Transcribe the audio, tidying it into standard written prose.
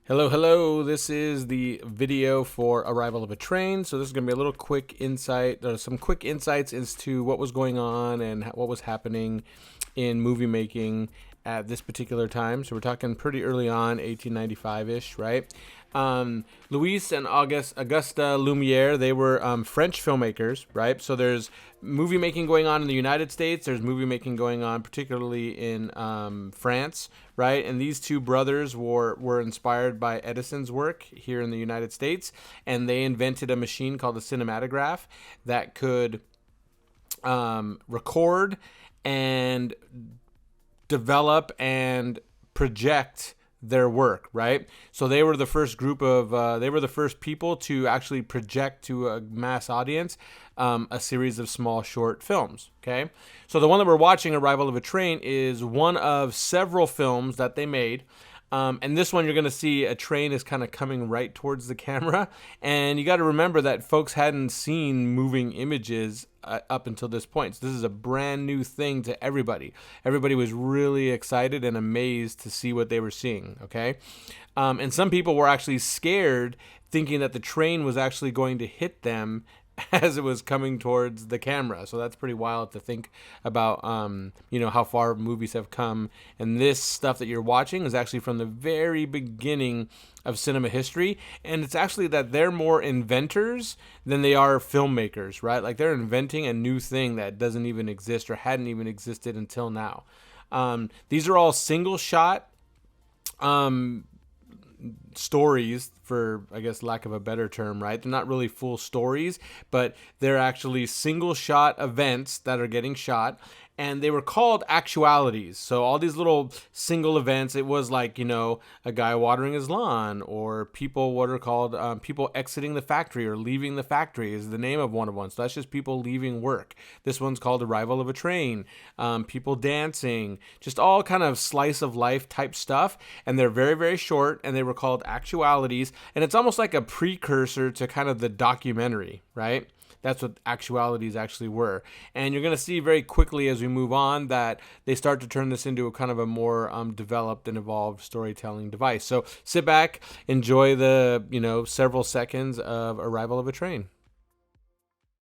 Hello, hello. This is the video for Arrival of a Train. So this is going to be a little quick insight, some quick insights into what was going on and what was happening in movie making at this particular time. So we're talking pretty early on, 1895-ish, right? Louis and Augusta Lumiere, they were French filmmakers, right? So there's movie making going on in the United States. There's movie making going on particularly in France, right? And these two brothers were inspired by Edison's work here in the United States, and they invented a machine called the cinematograph that could record and develop and project their work, right? So they were the first group of they were the first people to actually project to a mass audience a series of small short films. Okay, so the one that we're watching, Arrival of a Train, is one of several films that they made. And this one, you're going to see a train is kind of coming right towards the camera. And you got to remember that folks hadn't seen moving images up until this point. So this is a brand new thing to everybody. Everybody was really excited and amazed to see what they were seeing, okay? And some people were actually scared, thinking that the train was actually going to hit them as it was coming towards the camera. So that's pretty wild to think about, how far movies have come. And this stuff that you're watching is actually from the very beginning of cinema history. And it's actually that they're more inventors than they are filmmakers, right? Like they're inventing a new thing that doesn't even exist or hadn't even existed until now. These are all single shot stories, for I guess lack of a better term, right? They're not really full stories, but they're actually single shot events that are getting shot, and they were called actualities. So all these little single events, it was like, a guy watering his lawn, or people, what are called people exiting the factory or leaving the factory is the name of one of one. So that's just people leaving work. This one's called Arrival of a Train. People dancing, just all kind of slice of life type stuff. And they're very, very short, and they were called actualities. And it's almost like a precursor to kind of the documentary, right? That's what actualities actually were. And you're going to see very quickly as we move on that they start to turn this into a kind of a more developed and evolved storytelling device. So sit back, enjoy the, several seconds of Arrival of a Train.